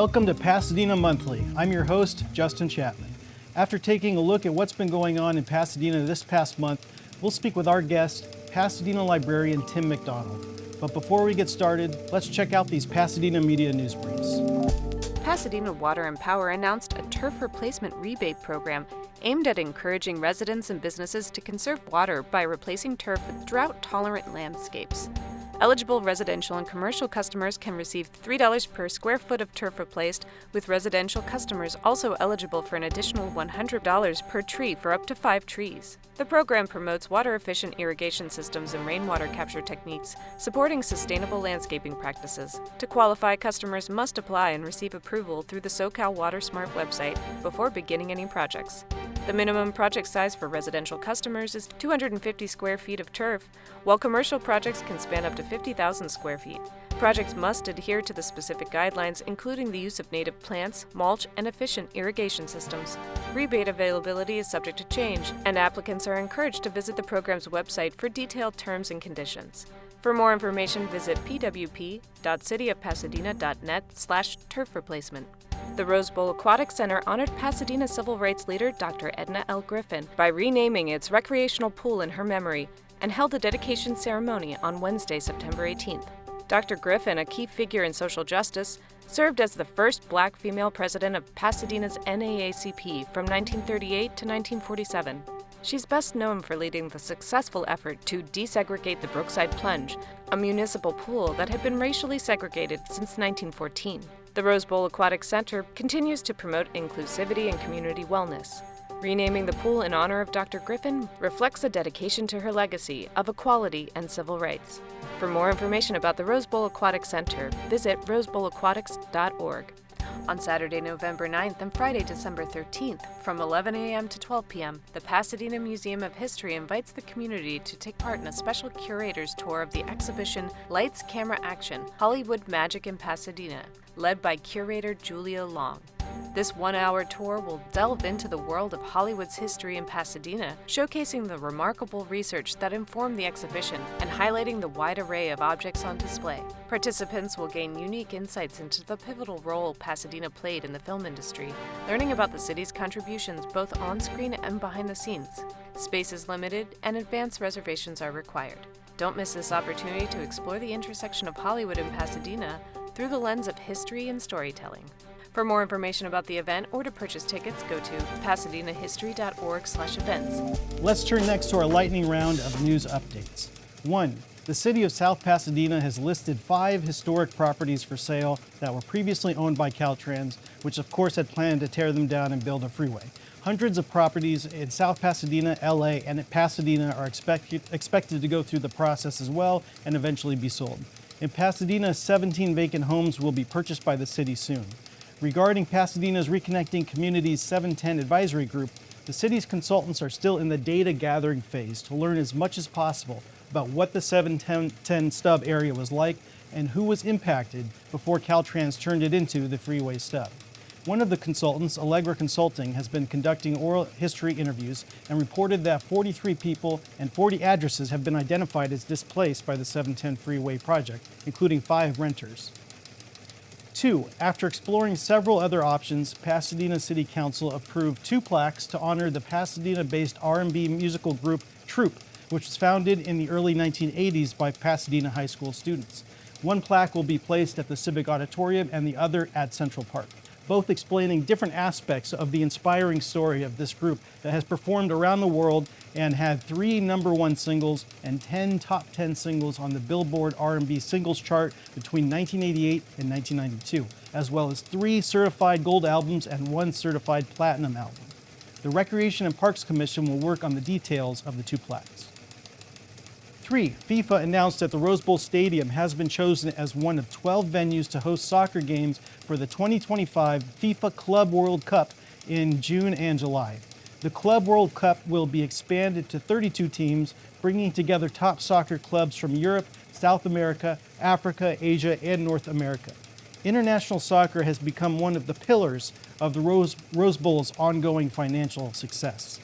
Welcome to Pasadena Monthly. I'm your host, Justin Chapman. After taking a look at what's been going on in Pasadena this past month, we'll speak with our guest, Pasadena Librarian Tim McDonald. But before we get started, let's check out these Pasadena media news briefs. Pasadena Water and Power announced a turf replacement rebate program aimed at encouraging residents and businesses to conserve water by replacing turf with drought-tolerant landscapes. Eligible residential and commercial customers can receive $3 per square foot of turf replaced, with residential customers also eligible for an additional $100 per tree for up to 5 trees. The program promotes water-efficient irrigation systems and rainwater capture techniques, supporting sustainable landscaping practices. To qualify, customers must apply and receive approval through the SoCal WaterSmart website before beginning any projects. The minimum project size for residential customers is 250 square feet of turf, while commercial projects can span up to 50,000 square feet. Projects must adhere to the specific guidelines, including the use of native plants, mulch, and efficient irrigation systems. Rebate availability is subject to change, and applicants are encouraged to visit the program's website for detailed terms and conditions. For more information, visit pwp.cityofpasadena.net/turf replacement. The Rose Bowl Aquatic Center honored Pasadena civil rights leader Dr. Edna L. Griffin by renaming its recreational pool in her memory and held a dedication ceremony on Wednesday, September 18th. Dr. Griffin, a key figure in social justice, served as the first Black female president of Pasadena's NAACP from 1938 to 1947. She's best known for leading the successful effort to desegregate the Brookside Plunge, a municipal pool that had been racially segregated since 1914. The Rose Bowl Aquatic Center continues to promote inclusivity and community wellness. Renaming the pool in honor of Dr. Griffin reflects a dedication to her legacy of equality and civil rights. For more information about the Rose Bowl Aquatic Center, visit rosebowlaquatics.org. On Saturday, November 9th and Friday, December 13th, from 11 a.m. to 12 p.m., the Pasadena Museum of History invites the community to take part in a special curator's tour of the exhibition Lights, Camera, Action, Hollywood Magic in Pasadena, led by curator Julia Long. This 1-hour tour will delve into the world of Hollywood's history in Pasadena, showcasing the remarkable research that informed the exhibition and highlighting the wide array of objects on display. Participants will gain unique insights into the pivotal role Pasadena played in the film industry, learning about the city's contributions both on-screen and behind the scenes. Space is limited and advance reservations are required. Don't miss this opportunity to explore the intersection of Hollywood and Pasadena through the lens of history and storytelling. For more information about the event or to purchase tickets, go to pasadenahistory.org/events. Let's turn next to our lightning round of news updates. 1. The city of South Pasadena has listed 5 historic properties for sale that were previously owned by Caltrans, which of course had planned to tear them down and build a freeway. Hundreds of properties in South Pasadena, LA, and at Pasadena are expected to go through the process as well and eventually be sold. In Pasadena, 17 vacant homes will be purchased by the city soon. Regarding Pasadena's Reconnecting Communities 710 Advisory Group, the city's consultants are still in the data gathering phase to learn as much as possible about what the 710 stub area was like and who was impacted before Caltrans turned it into the freeway stub. One of the consultants, Allegra Consulting, has been conducting oral history interviews and reported that 43 people and 40 addresses have been identified as displaced by the 710 freeway project, including 5 renters. 2. After exploring several other options, Pasadena City Council approved 2 plaques to honor the Pasadena-based R&B musical group Troupe, which was founded in the early 1980s by Pasadena high school students. One plaque will be placed at the Civic Auditorium and the other at Central Park, both explaining different aspects of the inspiring story of this group that has performed around the world and had 3 #1 singles and 10 top 10 singles on the Billboard R&B singles chart between 1988 and 1992, as well as 3 certified gold albums and 1 certified platinum album. The Recreation and Parks Commission will work on the details of the 2 plaques. 3. FIFA announced that the Rose Bowl Stadium has been chosen as one of 12 venues to host soccer games for the 2025 FIFA Club World Cup in June and July. The Club World Cup will be expanded to 32 teams, bringing together top soccer clubs from Europe, South America, Africa, Asia, and North America. International soccer has become one of the pillars of the Rose Bowl's ongoing financial success.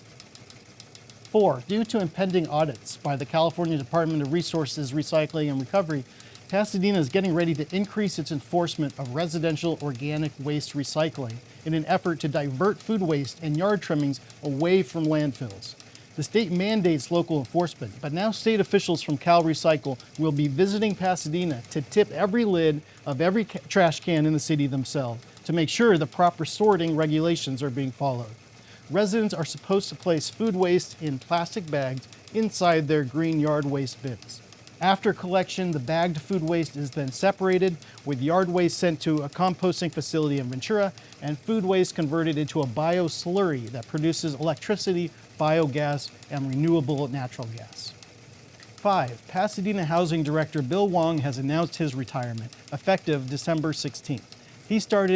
4. Due to impending audits by the California Department of Resources, Recycling, and Recovery, Pasadena is getting ready to increase its enforcement of residential organic waste recycling in an effort to divert food waste and yard trimmings away from landfills. The state mandates local enforcement, but now state officials from Cal Recycle will be visiting Pasadena to tip every lid of every trash can in the city themselves to make sure the proper sorting regulations are being followed. Residents are supposed to place food waste in plastic bags inside their green yard waste bins. After collection, the bagged food waste is then separated, with yard waste sent to a composting facility in Ventura and food waste converted into a bio-slurry that produces electricity, biogas, and renewable natural gas. 5. Pasadena Housing Director Bill Wong has announced his retirement, effective December 16th. He started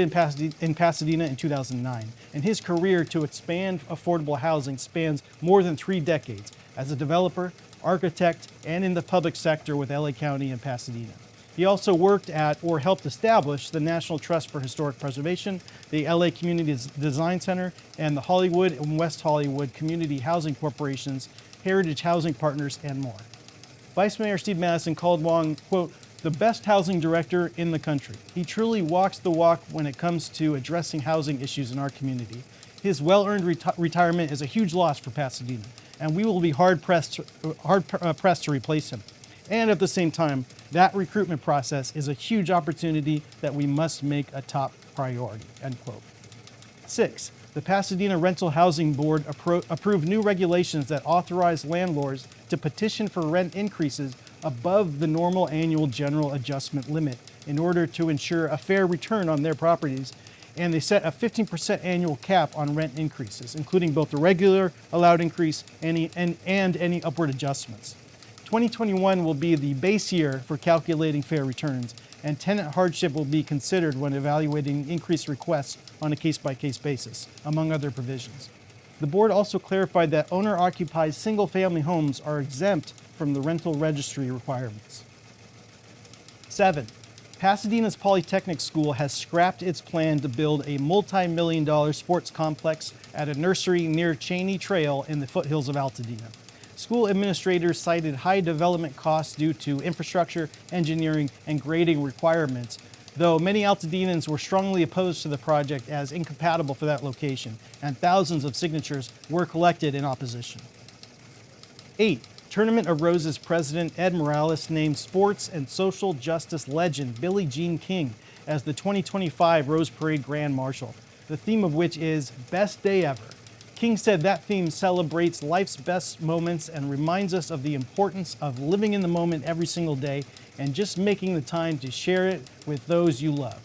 in Pasadena in 2009, and his career to expand affordable housing spans more than 3 decades as a developer, architect, and in the public sector with LA County and Pasadena. He also worked at or helped establish the National Trust for Historic Preservation, the LA Community Design Center, and the Hollywood and West Hollywood Community Housing Corporation's Heritage Housing Partners, and more. Vice Mayor Steve Madison called Wong, quote, the best housing director in the country. He truly walks the walk when it comes to addressing housing issues in our community. His well-earned retirement is a huge loss for Pasadena, and we will be hard pressed to replace him. And at the same time, that recruitment process is a huge opportunity that we must make a top priority, end quote. 6. The Pasadena Rental Housing Board approved new regulations that authorize landlords to petition for rent increases above the normal annual general adjustment limit in order to ensure a fair return on their properties, and they set a 15% annual cap on rent increases, including both the regular allowed increase and any upward adjustments. 2021 will be the base year for calculating fair returns, and tenant hardship will be considered when evaluating increased requests on a case-by-case basis, among other provisions. The board also clarified that owner-occupied single-family homes are exempt from the rental registry requirements. 7. Pasadena's Polytechnic School has scrapped its plan to build a multi-million-dollar sports complex at a nursery near Cheney Trail in the foothills of Altadena. School administrators cited high development costs due to infrastructure, engineering, and grading requirements, though many Altadenans were strongly opposed to the project as incompatible for that location, and thousands of signatures were collected in opposition. 8. Tournament of Roses president Ed Morales named sports and social justice legend Billie Jean King as the 2025 Rose Parade Grand Marshal, the theme of which is Best Day Ever. King said that theme celebrates life's best moments and reminds us of the importance of living in the moment every single day and just making the time to share it with those you love.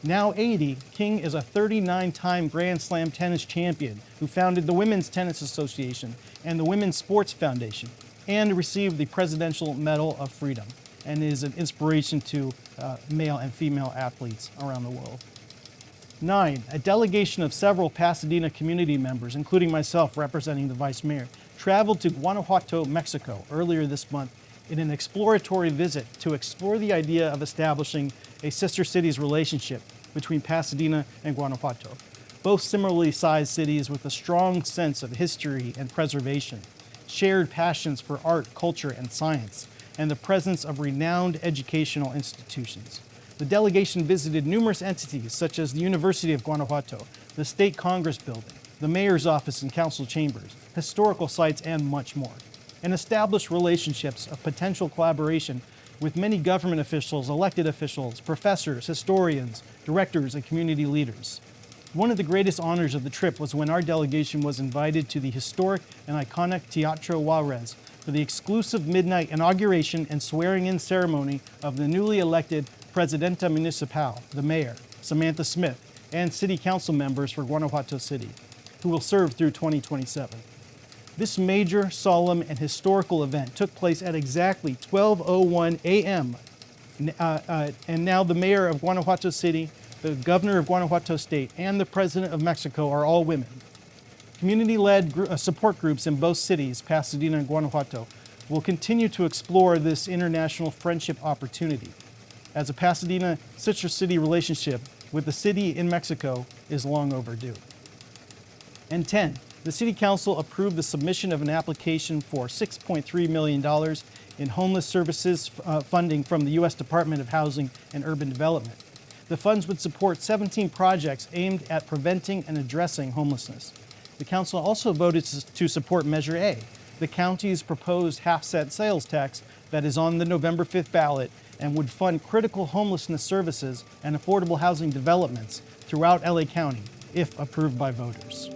Now 80, King is a 39-time Grand Slam tennis champion who founded the Women's Tennis Association and the Women's Sports Foundation, and received the Presidential Medal of Freedom, and is an inspiration to male and female athletes around the world. 9, a delegation of several Pasadena community members, including myself representing the Vice Mayor, traveled to Guanajuato, Mexico earlier this month in an exploratory visit to explore the idea of establishing a sister cities relationship between Pasadena and Guanajuato, both similarly sized cities with a strong sense of history and preservation, shared passions for art, culture, and science, and the presence of renowned educational institutions. The delegation visited numerous entities such as the University of Guanajuato, the State Congress Building, the Mayor's Office and Council Chambers, historical sites, and much more, and established relationships of potential collaboration with many government officials, elected officials, professors, historians, directors, and community leaders. One of the greatest honors of the trip was when our delegation was invited to the historic and iconic Teatro Juarez for the exclusive midnight inauguration and swearing-in ceremony of the newly elected Presidenta Municipal, the mayor, Samantha Smith, and city council members for Guanajuato City, who will serve through 2027. This major, solemn, and historical event took place at exactly 12:01 a.m. And now the mayor of Guanajuato City, the governor of Guanajuato State, and the president of Mexico are all women. Community-led support groups in both cities, Pasadena and Guanajuato, will continue to explore this international friendship opportunity, as a Pasadena citrus city relationship with the city in Mexico is long overdue. And 10, the City Council approved the submission of an application for $6.3 million in homeless services funding from the U.S. Department of Housing and Urban Development. The funds would support 17 projects aimed at preventing and addressing homelessness. The council also voted to support Measure A, the county's proposed half-cent sales tax that is on the November 5th ballot and would fund critical homelessness services and affordable housing developments throughout LA County, if approved by voters.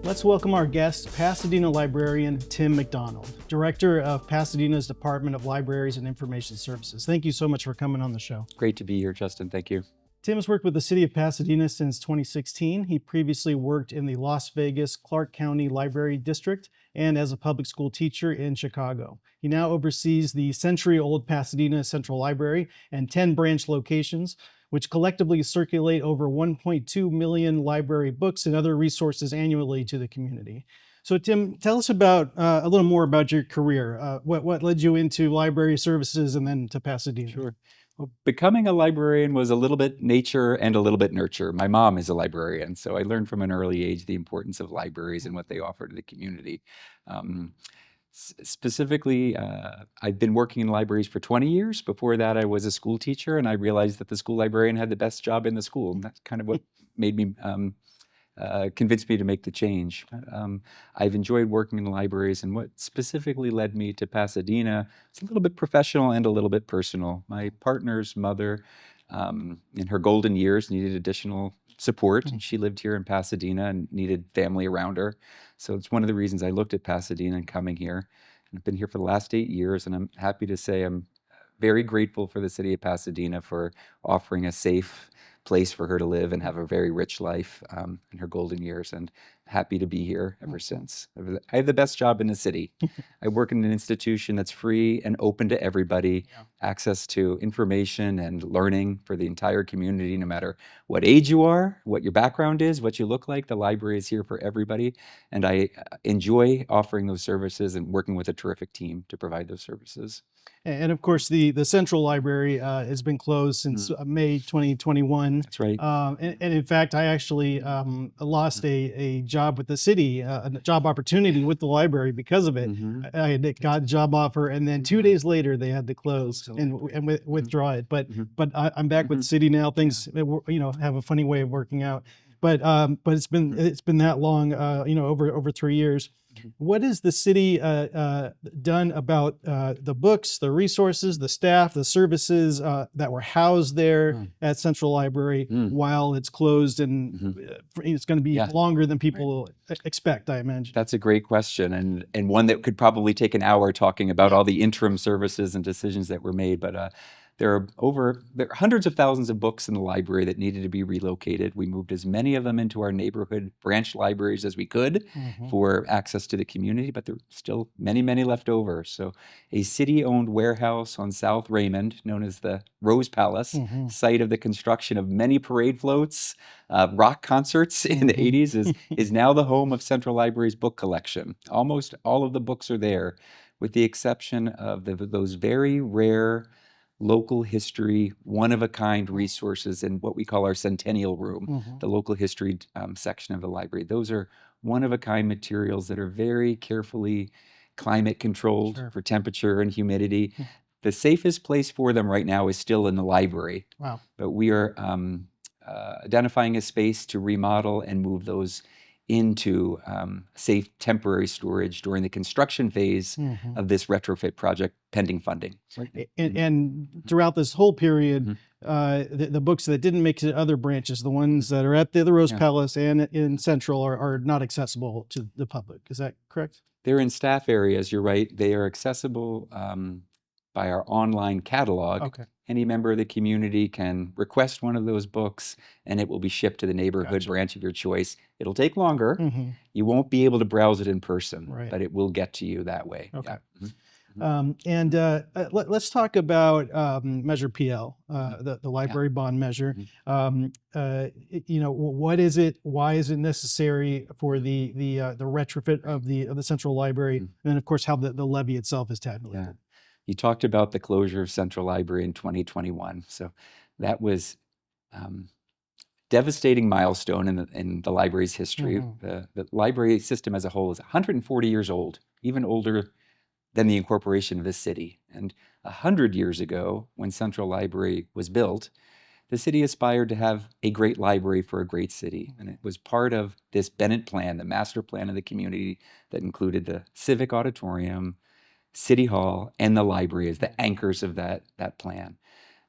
Let's welcome our guest, Pasadena librarian Tim McDonald, Director of Pasadena's Department of Libraries and Information Services. Thank you so much for coming on the show. Great to be here, Justin. Thank you. Tim has worked with the city of Pasadena since 2016. He previously worked in the Las Vegas Clark County Library District and as a public school teacher in Chicago. He now oversees the century-old Pasadena Central Library and 10 branch locations, which collectively circulate over 1.2 million library books and other resources annually to the community. So Tim, tell us about a little more about your career. What led you into library services and then to Pasadena? Sure. Well, becoming a librarian was a little bit nature and a little bit nurture. My mom is a librarian, so I learned from an early age the importance of libraries and what they offer to the community. Specifically, I've been working in libraries for 20 years. Before that, I was a school teacher, and I realized that the school librarian had the best job in the school. And that's kind of what made me convinced me to make the change. I've enjoyed working in libraries, and what specifically led me to Pasadena is a little bit professional and a little bit personal. My partner's mother, in her golden years, needed additional support. And she lived here in Pasadena and needed family around her. So it's one of the reasons I looked at Pasadena and coming here. And I've been here for the last 8 years, and I'm happy to say I'm very grateful for the city of Pasadena for offering a safe place for her to live and have a very rich life in her golden years, and happy to be here ever since. I have the best job in the city. I work in an institution that's free and open to everybody, access to information and learning for the entire community, no matter what age you are, what your background is, what you look like. The library is here for everybody, and I enjoy offering those services and working with a terrific team to provide those services. And of course, the Central Library has been closed since May 2021. That's right. And in fact, I actually lost a job with the city, a job opportunity with the library because of it. I had got a job offer, and then 2 days later they had to close and withdraw it. But I'm back with the city now. Things have a funny way of working out. But it's been that long, over 3 years. What has the city done about the books, the resources, the staff, the services that were housed there at Central Library while it's closed, and it's going to be longer than people expect, I imagine? That's a great question, and one that could probably take an hour talking about all the interim services and decisions that were made. But there are hundreds of thousands of books in the library that needed to be relocated. We moved as many of them into our neighborhood branch libraries as we could for access to the community, but there are still many, many left over. So a city-owned warehouse on South Raymond, known as the Rose Palace, site of the construction of many parade floats, rock concerts in the 80s, is now the home of Central Library's book collection. Almost all of the books are there, with the exception of those very rare local history, one-of-a-kind resources in what we call our Centennial Room, the local history section of the library. Those are one-of-a-kind materials that are very carefully climate controlled for temperature and humidity. The safest place for them right now is still in the library. Wow. But we are identifying a space to remodel and move those into safe temporary storage during the construction phase of this retrofit project, pending funding. And throughout this whole period, the books that didn't make it to other branches, the ones that are at the Rose Palace and in Central, are not accessible to the public. Is that correct? They're in staff areas, you're right. They are accessible by our online catalog. Okay. Any member of the community can request one of those books, and it will be shipped to the neighborhood branch of your choice. It'll take longer. You won't be able to browse it in person, but it will get to you that way. Okay. Let's talk about Measure PL, the library bond measure. What is it? Why is it necessary for the retrofit of the Central Library? And then, of course, how the levy itself is tabulated. You talked about the closure of Central Library in 2021. So that was devastating milestone in the library's history. The library system as a whole is 140 years old, even older than the incorporation of the city. And 100 years ago, when Central Library was built, the city aspired to have a great library for a great city. And it was part of this Bennett plan, the master plan of the community that included the civic auditorium, City Hall, and the library as the anchors of that plan.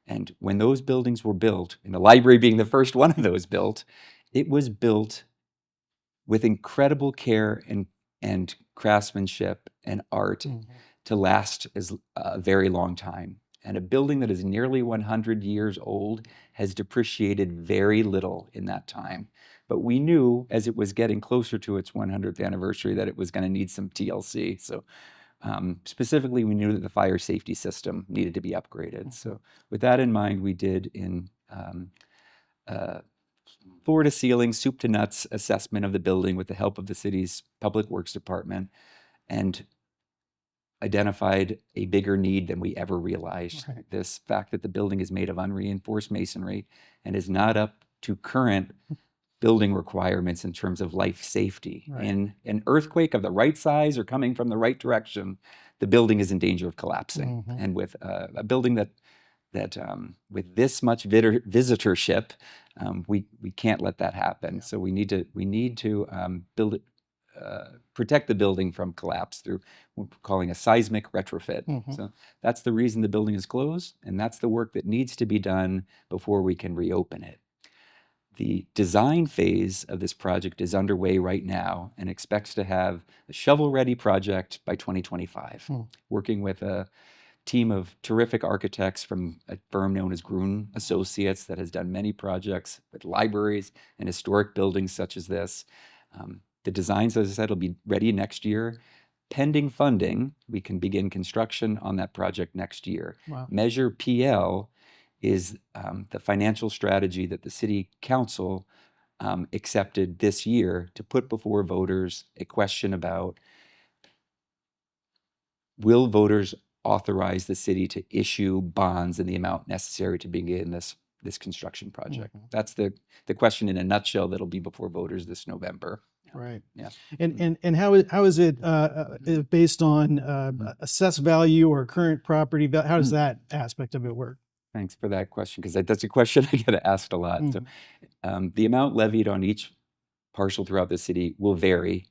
And when those buildings were built, and the library being the first one of those built, it was built with incredible care and craftsmanship and art to last a very long time. And a building that is nearly 100 years old has depreciated very little in that time. But we knew as it was getting closer to its 100th anniversary that it was going to need some TLC. So specifically, we knew that the fire safety system needed to be upgraded. So with that in mind, we did in floor to ceiling, soup to nuts assessment of the building with the help of the city's public works department, and identified a bigger need than we ever realized. Right. This fact that the building is made of unreinforced masonry and is not up to current building requirements in terms of life safety. Right. In an earthquake of the right size or coming from the right direction, the building is in danger of collapsing. And with a building that with this much visitorship, we can't let that happen. So we need to build it, protect the building from collapse through what we're calling a seismic retrofit. So that's the reason the building is closed, and that's the work that needs to be done before we can reopen it. The design phase of this project is underway right now and expects to have a shovel-ready project by 2025, working with a team of terrific architects from a firm known as Gruen Associates that has done many projects with libraries and historic buildings such as this. The designs, as I said, will be ready next year. Pending funding, we can begin construction on that project next year. Wow. Measure PL is the financial strategy that the City Council accepted this year to put before voters a question about, will voters authorize the city to issue bonds in the amount necessary to begin this construction project? That's the question in a nutshell that'll be before voters this November. Right. Yeah. And how is it based on assessed value or current property value? How does that aspect of it work? Thanks for that question, because that's a question I get asked a lot. So the amount levied on each parcel throughout the city will vary,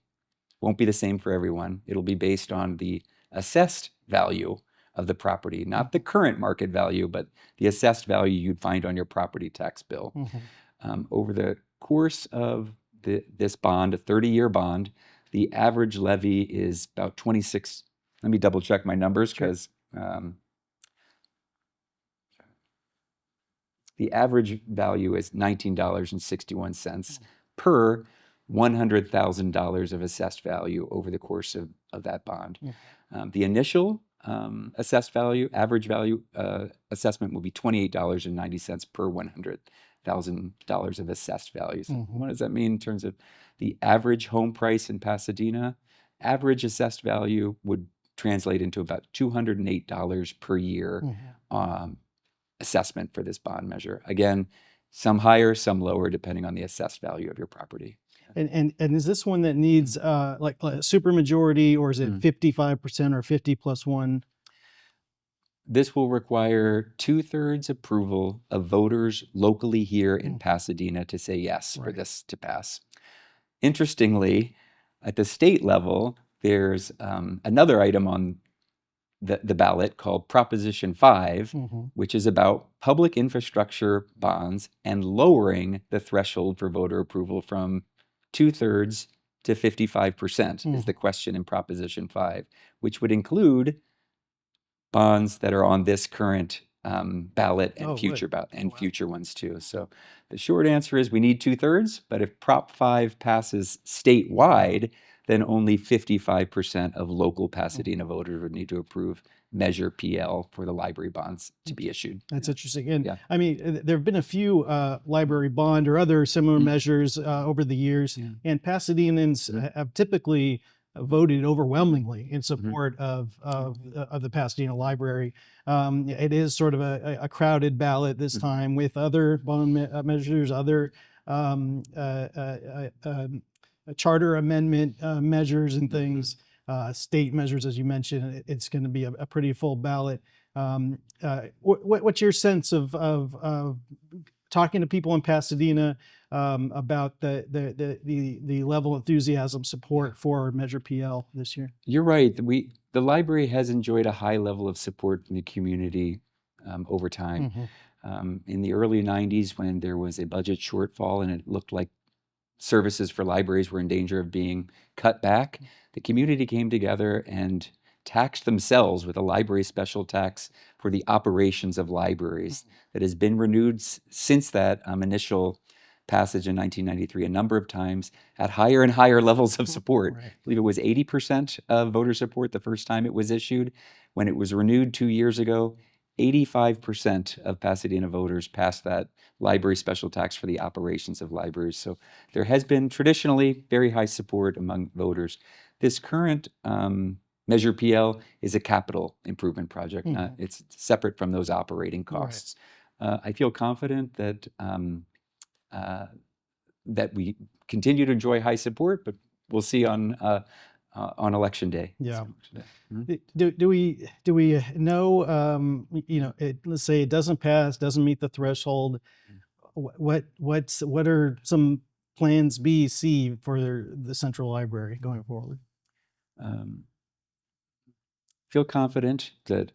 won't be the same for everyone. It'll be based on the assessed value of the property, not the current market value, but the assessed value you'd find on your property tax bill. Over the course of this bond, a 30-year bond, the average levy is about 26. Let me double check my numbers, because the average value is $19.61 per $100,000 of assessed value over the course of that bond. The initial assessed value, average value assessment will be $28.90 per $100,000 of assessed values. What does that mean in terms of the average home price in Pasadena? Average assessed value would translate into about $208 per year assessment for this bond measure. Again, some higher, some lower, depending on the assessed value of your property. And is this one that needs like a supermajority, or is it 55% or 50+1? This will require 2/3 approval of voters locally here in Pasadena to say yes for this to pass. Interestingly, at the state level, there's another item on the ballot called Proposition 5, which is about public infrastructure bonds and lowering the threshold for voter approval from 2/3 to 55% is the question in Proposition 5, which would include bonds that are on this current ballot and future ones too. So the short answer is we need 2/3, but if Prop 5 passes statewide, then only 55% of local Pasadena voters would need to approve Measure PL for the library bonds to be issued. That's interesting. And I mean, there have been a few library bond or other similar measures over the years, and Pasadenans have typically voted overwhelmingly in support of the Pasadena Library. It is sort of a crowded ballot this time with other bond measures, other charter amendment measures and things. state measures, as you mentioned. It's going to be a pretty full ballot. What's your sense of talking to people in Pasadena about the level of enthusiasm support for Measure PL this year? You're right. The library has enjoyed a high level of support from the community over time. In the early 90s, when there was a budget shortfall and it looked like services for libraries were in danger of being cut back, the community came together and taxed themselves with a library special tax for the operations of libraries that has been renewed since that initial passage in 1993 a number of times at higher and higher levels of support. Right. I believe it was 80% of voter support the first time it was issued. When it was renewed 2 years ago, 85% of Pasadena voters passed that library special tax for the operations of libraries. So there has been traditionally very high support among voters. This current Measure PL is a capital improvement project. It's separate from those operating costs. I feel confident that that we continue to enjoy high support, but we'll see on election day. Yeah. Do we know, let's say it doesn't pass, doesn't meet the threshold, what are some plans B, C for the Central Library going forward? Feel confident that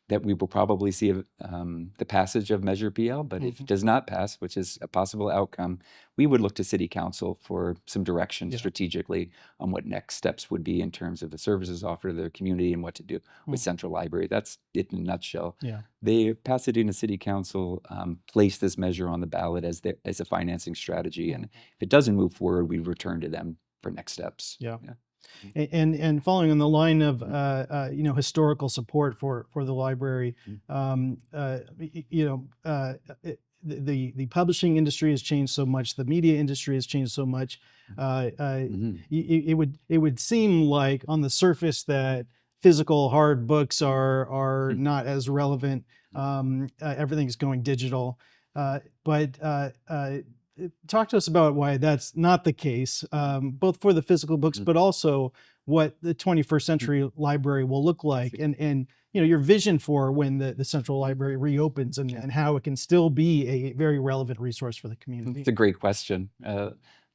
that we will probably see the passage of Measure PL, but if it does not pass, which is a possible outcome, we would look to City Council for some direction strategically on what next steps would be in terms of the services offered to the community and what to do with Central Library. That's it in a nutshell. The Pasadena City Council placed this measure on the ballot as a financing strategy, and if it doesn't move forward, we return to them for next steps. And following on the line of historical support for the library, the publishing industry has changed so much, the media industry has changed so much. It would seem like on the surface that physical hard books are not as relevant. Everything's going digital, but talk to us about why that's not the case, both for the physical books, but also what the 21st century library will look like, and your vision for when the Central Library reopens, and how it can still be a very relevant resource for the community. It's a great question.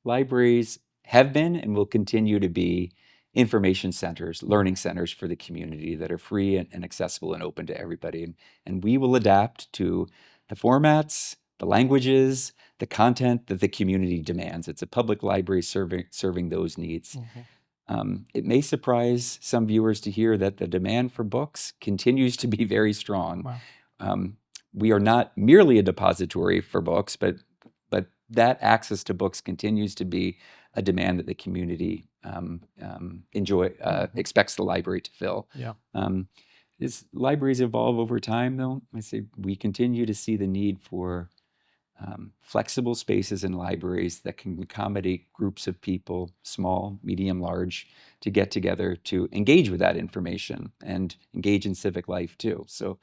Libraries have been and will continue to be information centers, learning centers for the community that are free and accessible and open to everybody. And we will adapt to the formats, the languages, the content that the community demands. It's a public library serving those needs. It may surprise some viewers to hear that the demand for books continues to be very strong. We are not merely a depository for books, but that access to books continues to be a demand that the community expects the library to fill. As libraries evolve over time, though, I say we continue to see the need for flexible spaces in libraries that can accommodate groups of people, small, medium, large, to get together to engage with that information and engage in civic life too. So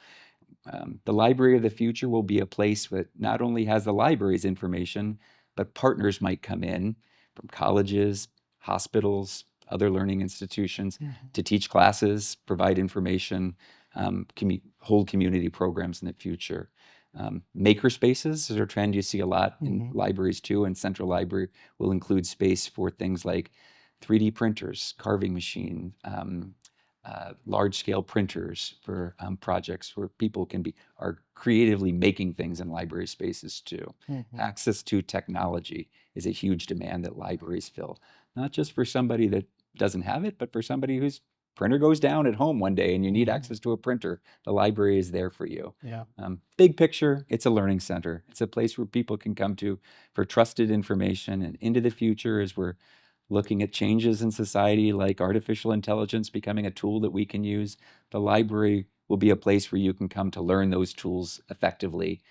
the library of the future will be a place that not only has the library's information, but partners might come in from colleges, hospitals, other learning institutions to teach classes, provide information, hold community programs in the future. Maker spaces is a trend you see a lot in libraries too, and Central Library will include space for things like 3D printers, carving machine, large-scale printers for projects where people are creatively making things in library spaces too. Access to technology is a huge demand that libraries fill, not just for somebody that doesn't have it, but for somebody whose printer goes down at home one day and you need access to a printer. The library is there for you. Big picture, it's a learning center. It's a place where people can come to for trusted information. And into the future, as we're looking at changes in society like artificial intelligence becoming a tool that we can use, the library will be a place where you can come to learn those tools effectively,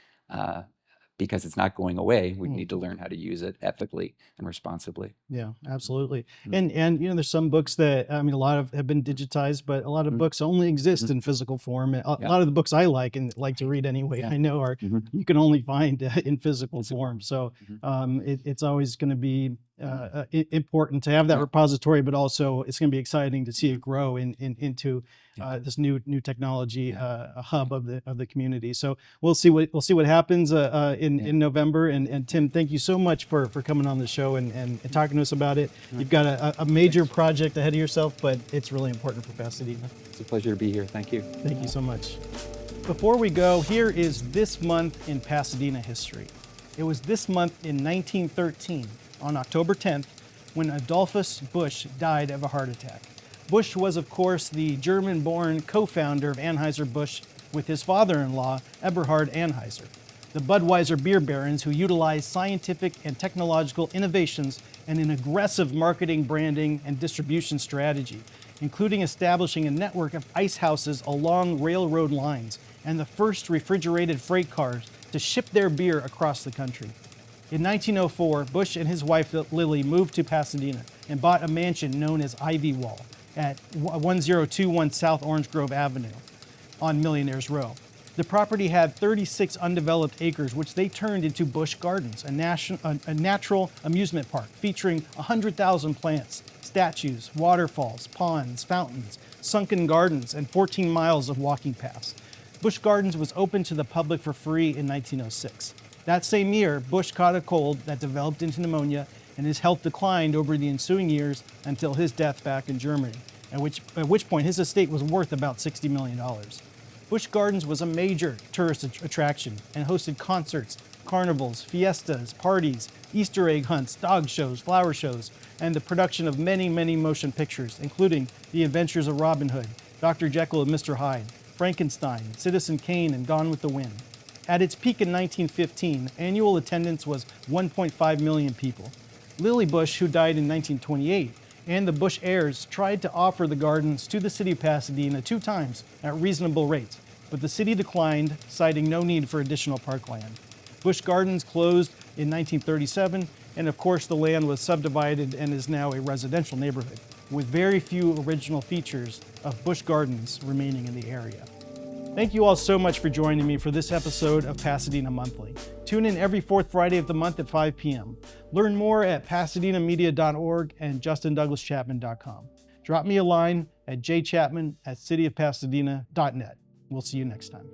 because it's not going away. We need to learn how to use it ethically and responsibly. Yeah, absolutely. And there's some books that, a lot of have been digitized, but a lot of books only exist in physical form. A lot of the books I like to read anyway, I know you can only find in physical form. So it's always going to be important to have that repository, but also it's going to be exciting to see it grow into this new technology a hub of the community. So we'll see what happens in November. And Tim, thank you so much for coming on the show and talking to us about it. You've got a major project ahead of yourself, but it's really important for Pasadena. It's a pleasure to be here. Thank you. Thank you so much. Before we go, here is this month in Pasadena history. It was this month in 1913, on October 10th, when Adolphus Busch died of a heart attack. Busch was, of course, the German-born co-founder of Anheuser-Busch with his father-in-law, Eberhard Anheuser, the Budweiser beer barons who utilized scientific and technological innovations and an aggressive marketing, branding, and distribution strategy, including establishing a network of ice houses along railroad lines and the first refrigerated freight cars to ship their beer across the country. In 1904, Busch and his wife Lily moved to Pasadena and bought a mansion known as Ivy Wall at 1021 South Orange Grove Avenue on Millionaires Row. The property had 36 undeveloped acres, which they turned into Busch Gardens, a natural amusement park featuring 100,000 plants, statues, waterfalls, ponds, fountains, sunken gardens, and 14 miles of walking paths. Busch Gardens was open to the public for free in 1906. That same year, Busch caught a cold that developed into pneumonia, and his health declined over the ensuing years until his death back in Germany, at which point his estate was worth about $60 million. Busch Gardens was a major tourist attraction and hosted concerts, carnivals, fiestas, parties, Easter egg hunts, dog shows, flower shows, and the production of many, many motion pictures, including The Adventures of Robin Hood, Dr. Jekyll and Mr. Hyde, Frankenstein, Citizen Kane, and Gone with the Wind. At its peak in 1915, annual attendance was 1.5 million people. Lily Busch, who died in 1928, and the Busch heirs tried to offer the gardens to the city of Pasadena 2 times at reasonable rates, but the city declined, citing no need for additional parkland. Busch Gardens closed in 1937, and of course the land was subdivided and is now a residential neighborhood, with very few original features of Busch Gardens remaining in the area. Thank you all so much for joining me for this episode of Pasadena Monthly. Tune in every 4th Friday of the month at 5 p.m. Learn more at pasadenamedia.org and justindouglaschapman.com. Drop me a line at jchapman@cityofpasadena.net. We'll see you next time.